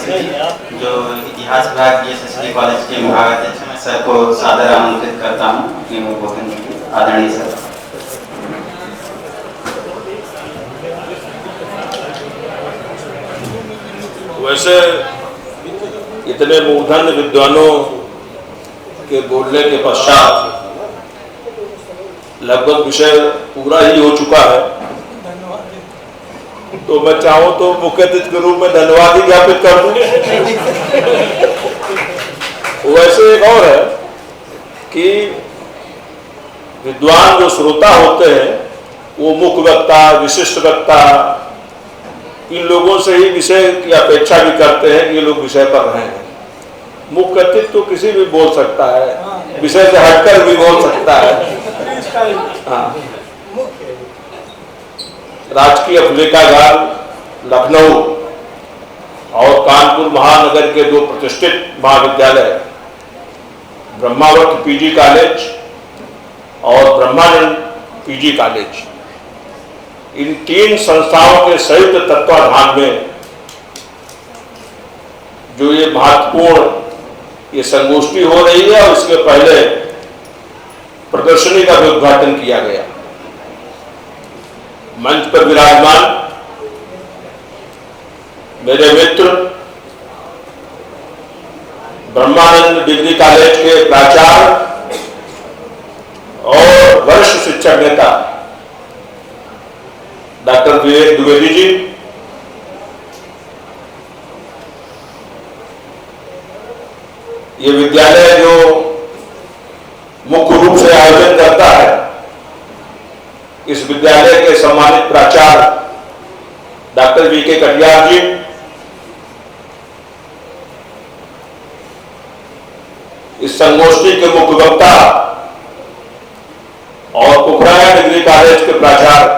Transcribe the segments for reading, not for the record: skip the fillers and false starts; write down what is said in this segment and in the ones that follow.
जो इतिहास विभाग BSSD कॉलेज के विभाग अध्यक्ष, मैं सर को सादर आमंत्रित करता हूँ कि वो बोलें। आदरणीय सर। वैसे इतने मूर्धन्य विद्वानों के बोलने के पश्चात लगभग विषय पूरा ही हो चुका है, तो मैं चाहूं तो मुख्य अतिथि के रूप में धन्यवाद ही ज्ञापित कर दूं। वैसे एक और है कि विद्वान जो श्रोता होते हैं वो मुख्य वक्ता, विशिष्ट वक्ता, इन लोगों से ही विषय की अपेक्षा भी करते हैं कि ये लोग विषय पर रहे हैं। मुख्य अतिथि तो किसी भी बोल सकता है, विषय से हटकर भी बोल सकता है। हाँ, राजकीय फुलेकागार लखनऊ और कानपुर महानगर के दो प्रतिष्ठित महाविद्यालय, ब्रह्मावर्त PG कॉलेज और ब्रह्मानंद PG कॉलेज, इन तीन संस्थाओं के संयुक्त तत्वाधान में जो ये महत्वपूर्ण ये संगोष्ठी हो रही है, और इसके पहले प्रदर्शनी का भी उद्घाटन किया गया। मंच पर विराजमान मेरे मित्र, ब्रह्मानंद डिग्री कॉलेज के प्राचार्य और वरिष्ठ शिक्षक नेता डॉक्टर विवेक द्विवेदी जी, ये विद्यालय जो मुख्य रूप से आयोजन करता है, इस विद्यालय के सम्मानित प्राचार्य डॉक्टर VK कटियार जी, इस संगोष्ठी के मुख्य वक्ता और पोखराया डिग्री कॉलेज के प्राचार्य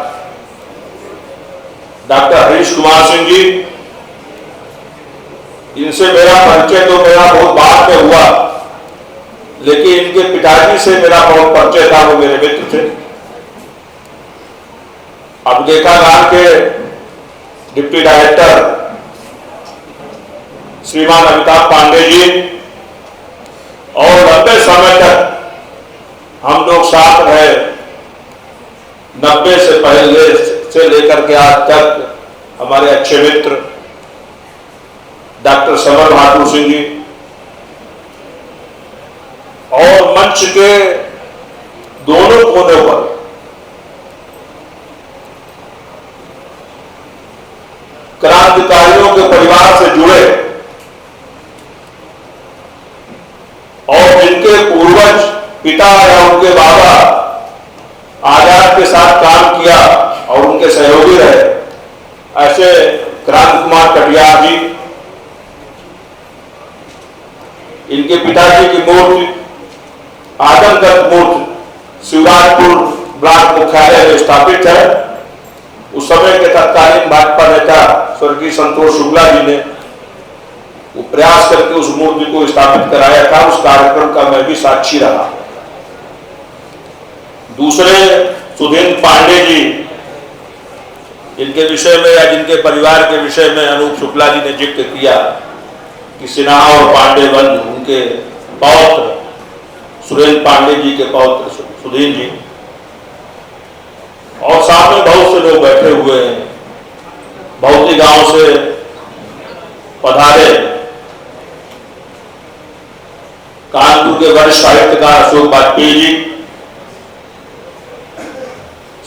डॉक्टर हरीश कुमार सिंह जी, इनसे मेरा परिचय तो मेरा बहुत बाद में हुआ, लेकिन इनके पिताजी से मेरा बहुत परिचय था, वो मेरे मित्र थे। अभिलेखागार के डिप्टी डायरेक्टर श्रीमान अमिताभ पांडे जी, और लंबे समय तक हम लोग साथ रहे, 90 से पहले से लेकर के आज तक हमारे अच्छे मित्र डॉक्टर समर भाटू सिंह जी, और मंच के दोनों कोनों पर क्रांतिकारियों के परिवार से जुड़े और जिनके पूर्वज पिता या उनके बाबा आजाद के साथ काम किया और उनके सहयोगी रहे, ऐसे क्रांति कुमार कटियार जी, इनके पिताजी की मूर्ति आदमगढ़ मूर्ति शिवराजपुर ब्लॉक मुख्यालय में स्थापित है। उस समय के तत्कालीन भाजपा नेता स्वर्गीय संतोष शुक्ला जी ने वो प्रयास करके उस मूर्ति को स्थापित कराया था। उस कार्यक्रम का मैं भी साक्षी रहा। दूसरे सुधींद्र पांडे जी, इनके विषय में या जिनके परिवार के विषय में अनूप शुक्ला जी ने जिक्र किया कि सिन्हा और पांडे बंधु, उनके पौत्र सुरेंद्र पांडे जी के पौत्र सुधींद्र जी, और सामने बहुत से लोग बैठे हुए हैं। बहुत ही गांव से पधारे कानपुर के वरिष्ठ साहित्यकार Ashok Vajpayee ji,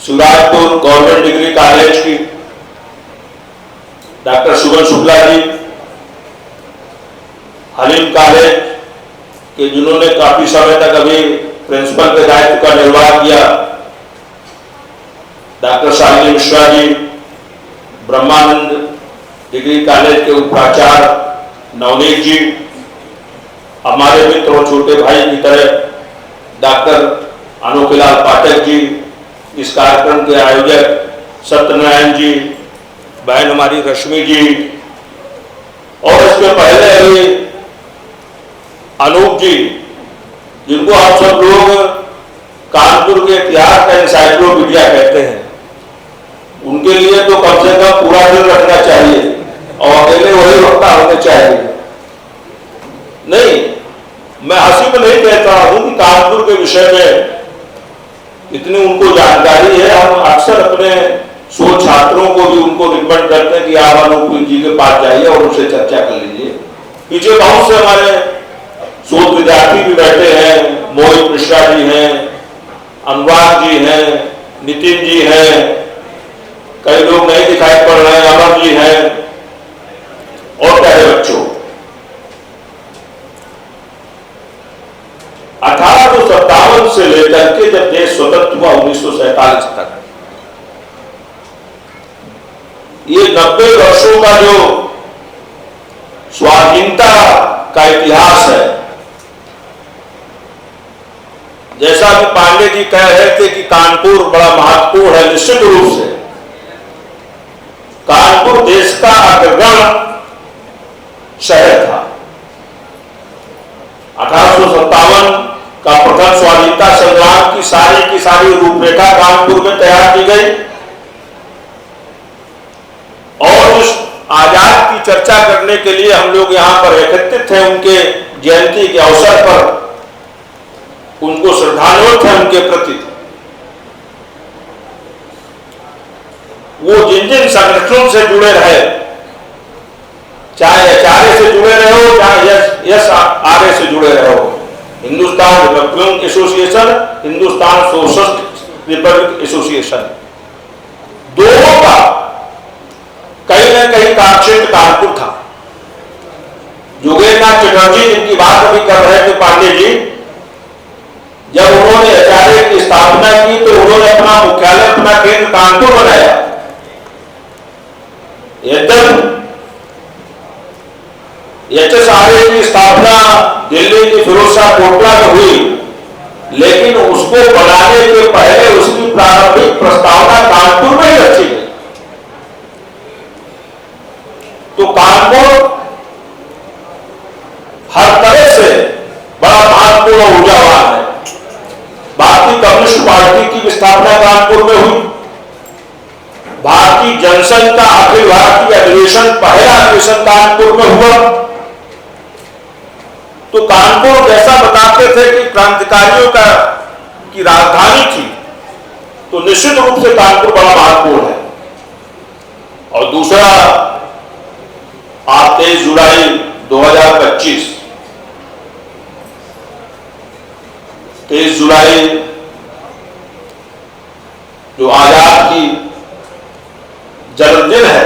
Shivrajpur government degree college की डॉक्टर शुभन शुक्ला जी, हलीम कॉलेज के जिन्होंने काफी समय तक अभी प्रिंसिपल के दायित्व का निर्वाह किया, डॉक्टर शालिनी मिश्रा जी, ब्रह्मानंद डिग्री कॉलेज के उपाचार्य नवनीत जी, हमारे मित्र और छोटे भाई की तरह डॉक्टर अनोखीलाल पाठक जी, इस कार्यक्रम के आयोजक सत्यनारायण जी, बहन हमारी रश्मि जी, और इसके पहले अभी अनूप जी, जिनको आप सब लोग कानपुर के इतिहास का एनसाइक्लोपीडिया कहते हैं, उनके लिए तो कम से कम पूरा दिन रखना चाहिए और अकेले वही वक्ता होने चाहिए। विषय में इतनी उनको जानकारी है। हम अक्सर अपने शोध छात्रों को भी उनको रिकमेंड करते हैं कि आप अनूप जी के पास जाइए और उनसे चर्चा कर लीजिए। पीछे बहुत से हमारे शोध विद्यार्थी भी बैठे हैं, मोहित मिश्रा जी हैं, अनुराग जी हैं, नितिन जी हैं, कई लोग नहीं दिखाई पड़ रहे हैं, अमर जी हैं और प्यारे बच्चों। 1857 से लेकर के जब देश स्वतंत्र हुआ 1947 तक, ये 90 वर्षों का जो स्वाधीनता का इतिहास है, जैसा कि पांडे जी कह रहे थे कि कानपुर बड़ा महत्वपूर्ण है, निश्चित रूप से कानपुर देश का अग्रगण्य शहर था। 1857 का प्रथम स्वाधीनता संग्राम की सारी रूपरेखा कानपुर में तैयार की गई और उस आजाद की चर्चा करने के लिए हम लोग यहां पर एकत्रित थे। उनके जयंती के अवसर पर उनको श्रद्धांजलि है उनके प्रति। वो जिन जिन संगठनों से जुड़े रहे, चाहे एचआरए से जुड़े रहे हो, चाहे एसआरए से जुड़े रहे हो, Hindustan Republican association, Hindustan socialist Republic association, दोनों का कहीं न कहीं का क्षेत्र कानपुर था। योगेंद्रनाथ चटर्जी जिनकी बात अभी कर रहे थे पांडे जी, जब उन्होंने एचआरए की स्थापना की तो उन्होंने अपना मुख्यालय, अपना केंद्र कानपुर बनाया। एकदम एचएसआरए की स्थापना दिल्ली की फिरोजशाह कोटला में हुई, लेकिन उसको बनाने के पहले उसकी प्रारंभिक प्रस्तावना कानपुर में ही रखी गई। तो कानपुर हर तरह से बड़ा महत्वपूर्ण ऊर्जावान है। भारतीय कम्युनिस्ट पार्टी की स्थापना कानपुर में हुई। भारतीय जनसंघ का अखिल भारतीय अधिवेशन, पहला अधिवेशन कानपुर में हुआ। तो कानपुर जैसा बताते थे कि क्रांतिकारियों की राजधानी थी, तो निश्चित रूप से कानपुर बड़ा महत्वपूर्ण है। और दूसरा, आज 23 जुलाई 2025, 23 जुलाई जो आजाद की जन्मदिन है,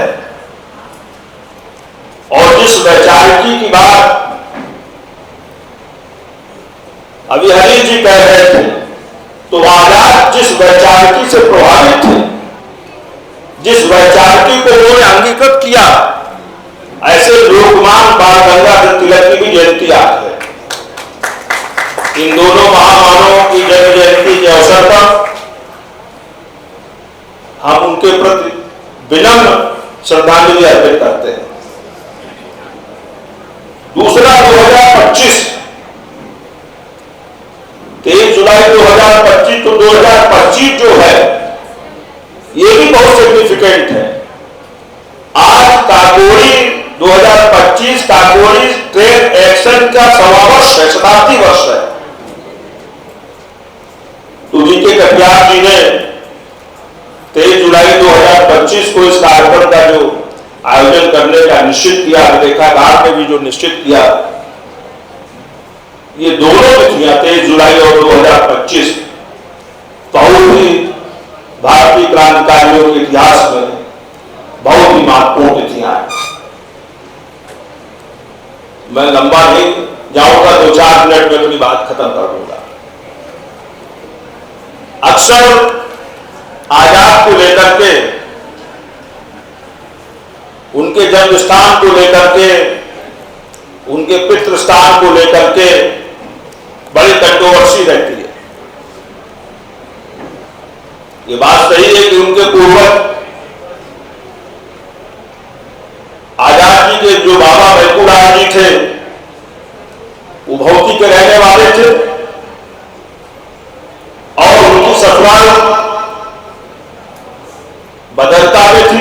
और जिस वैचारिकी की बात अभी हरी जी कह रहे थे, तो आजाद जिस वैचारिकी से प्रभावित थे, जिस वैचारिकी को उन्होंने अंगीकृत किया, ऐसे लोकमान बाल गंगाधर तिलक की भी जयंती आज है। इन दोनों महामानवों की जन्म जयंती के अवसर पर हम उनके प्रति विनम्र श्रद्धांजलि अर्पित करते हैं। दूसरा, 2025, 23 जुलाई 2025, तो 2025 जो है ये भी बहुत सिग्निफिकेंट है। आज काकोरी 2025 काकोरी ट्रेन एक्शन का 100वां वर्ष है, शताब्दी वर्ष है। तो जीके कटियार जी ने 23 जुलाई 2025 को इस कार्यक्रम का जो आयोजन करने का निश्चित किया, लेखाकार ने भी जो निश्चित किया, ये दोनों तिथियां 23 जुलाई और 2025 बहुत ही भारतीय क्रांतिकारियों के इतिहास में बहुत ही महत्वपूर्ण तिथियां हैं। मैं लंबा नहीं जाऊंगा, 2-4 मिनट में अपनी बात खत्म कर दूंगा। अक्सर आजाद को लेकर के, उनके जन्म स्थान को लेकर के, उनके पितृ स्थान को लेकर के बड़ी कंट्रोवर्सी रहती है। ये बात सही है कि उनके पूर्वज आजाद जी के जो बाबा बैकुलाल जी थे, वो भौती के रहने वाले थे और उनकी ससुराल बदलता में थी।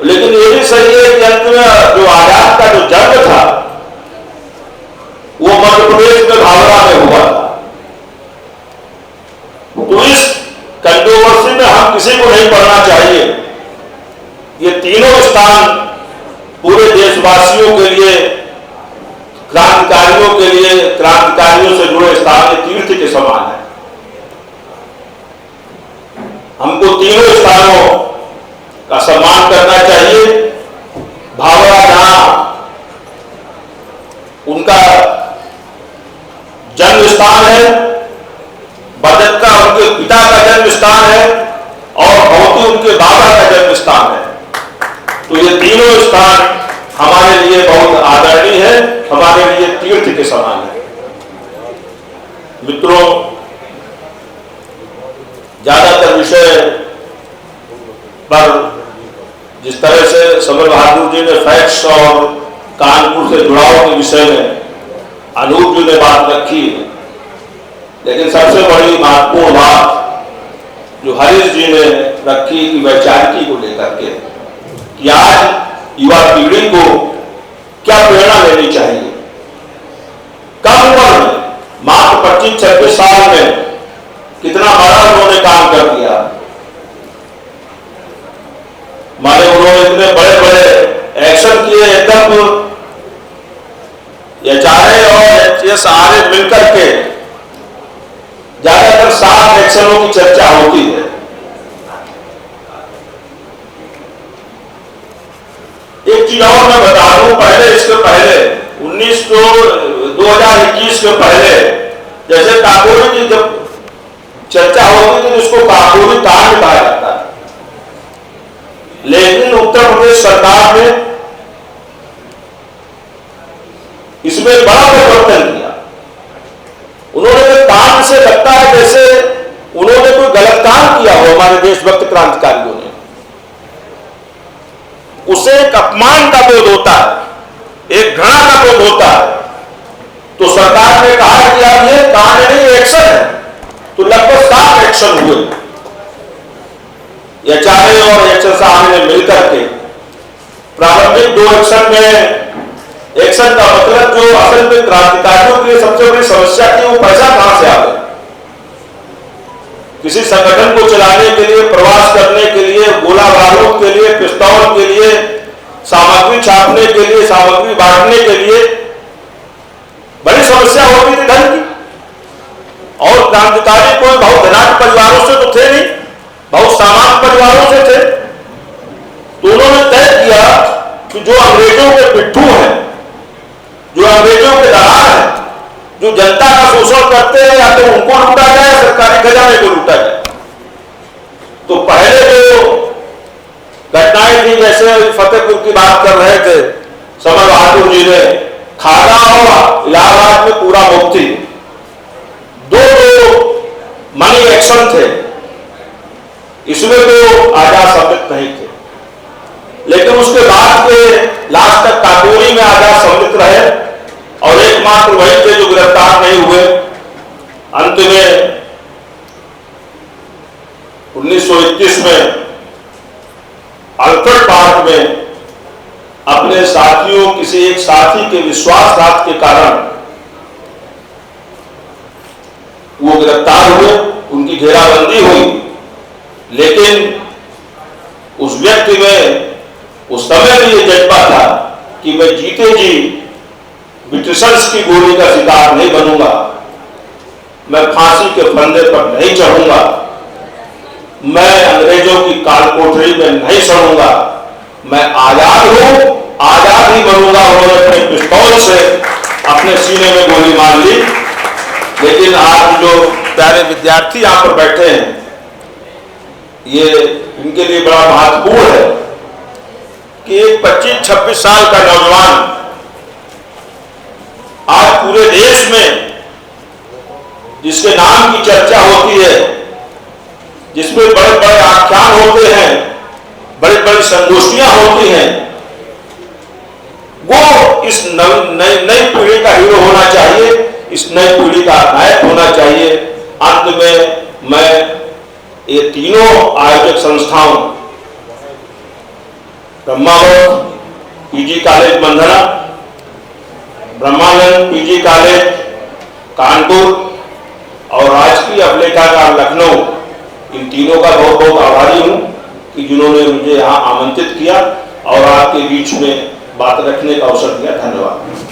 लेकिन ये भी सही है कि अंत में जो आजाद का जो जन्म था वो मध्य प्रदेश में भावरा में हुआ था। तो इस कंट्रोवर्सी में हम किसी को नहीं पढ़ना चाहिए। ये तीनों स्थान पूरे देशवासियों के लिए, क्रांतिकारियों के लिए, क्रांतिकारियों से जुड़े स्थान तीर्थ के समान है। हमको तीनों स्थानों का सम्मान करना चाहिए। भावरा जहां उनका जन्म स्थान है, बदत्ता उनके पिता का जन्म स्थान है और भौती उनके बाबा का जन्म स्थान है। तो ये तीनों स्थान हमारे लिए बहुत आदरणीय है, हमारे लिए तीर्थ के समान है। मित्रों, ज्यादातर विषय पर जिस तरह से समर बहादुर जी ने फैक्ट्स और कानपुर से जुड़ाव के विषय में अनूप जी ने बात रखी, लेकिन सबसे बड़ी महत्वपूर्ण बात जो हरीश जी ने रखी कि वैचारिकी को लेकर के, कि आज युवा पीढ़ी को क्या प्रेरणा लेनी चाहिए। कम उम्र में, मात्र 25-26 साल में कितना बड़ा उन्होंने काम कर दिया। माने उन्होंने इतने बड़े बड़े एक्शन किए, एकदम एचआरए और एचएसआरए मिलकर के ज्यादातर 7 एक्शनों की चर्चा होती है। एक चीज और मैं बता दूं, पहले इसके पहले 2021 के पहले जैसे काकोरी की जब चर्चा होती थी, उसको काकोरी कांड कहा जाता है। लेकिन उत्तर प्रदेश सरकार ने इसमें बड़ा परिवर्तन किया। उन्होंने कांड से लगता है जैसे उन्होंने कोई गलत काम किया हो हमारे देशभक्त क्रांतिकारियों ने, उसे एक अपमान का बोध होता है, एक घृणा का बोध होता है। तो सरकार ने कहा कि अब ये कांड नहीं, एक्शन है। तो लगभग 7 एक्शन हुए, एचआरए और एचएसआरए ने मिलकर के। प्रारंभिक 2 एक्शन में, एक्शन का मतलब जो असल में क्रांतिकारियों के लिए सबसे बड़ी समस्या थी, वो पैसा कहां से आवे। किसी संगठन को चलाने के लिए, प्रवास करने के लिए, गोला बारूद के लिए, पिस्तौल के लिए, सामग्री छापने के लिए, सामग्री बांटने के लिए बड़ी समस्या होती थी धन की। और क्रांतिकारी कोई बहुत धनाढ्य परिवारों से तो थे नहीं, बहुत सामान्य परिवारों से थे। तो उन्होंने तय किया कि जो अंग्रेजों के पिट्ठू हैं, जो अंग्रेजों के दलाल हैं, जो जनता का शोषण करते हैं, या तो उनको लूटा जाए या सरकारी खजाने को लूटा जाए। तो पहले जो घटनाएं थी, जैसे फतेहपुर की बात कर रहे थे समर बहादुर जी ने, खाना और इलाहाबाद में पूरा मुक्ति, 2 मनी एक्शन थे। इसमें तो आजाद सम्मिलित नहीं थे, लेकिन उसके बाद के लास्ट तक काकोरी में आजाद सम्मिलित रहे और एकमात्र वही थे जो गिरफ्तार नहीं हुए। अंत में 1921 में अल्फ्रेड पार्क में अपने साथियों, किसी एक साथी के विश्वासघात के कारण वो गिरफ्तार हुए, उनकी घेराबंदी हुई। लेकिन उस व्यक्ति में उस समय भी ये जज्बा था कि मैं जीते जी ब्रिटिशर्स की गोली का शिकार नहीं बनूंगा, मैं फांसी के फंदे पर नहीं चढ़ूंगा, मैं अंग्रेजों की कालकोठरी में नहीं सड़ूंगा, मैं आजाद हूं, आजाद ही बनूंगा। उन्होंने अपने पिस्तौल से अपने सीने में गोली मार ली। लेकिन आज जो प्यारे विद्यार्थी यहां पर बैठे हैं, ये इनके लिए बड़ा महत्वपूर्ण है कि एक 25-26 साल का नौजवान आज पूरे देश में जिसके नाम की चर्चा होती है, जिसमें बड़े बड़े आख्यान होते हैं, बड़ी बड़ी संगोष्ठियां होती हैं, वो इस नई पीढ़ी का हीरो होना चाहिए, इस नई पीढ़ी का नायक होना चाहिए। अंत में मैं ये तीनों आयोजक संस्थाओं, ब्रह्मावत, पीजी कॉलेज मंधना, ब्रह्मानंद पीजी कॉलेज कानपुर और राजकीय अभिलेखागार लखनऊ, इन तीनों का बहुत बहुत आभारी हूं कि जिन्होंने मुझे यहाँ आमंत्रित किया और आपके बीच में बात रखने का अवसर दिया। धन्यवाद।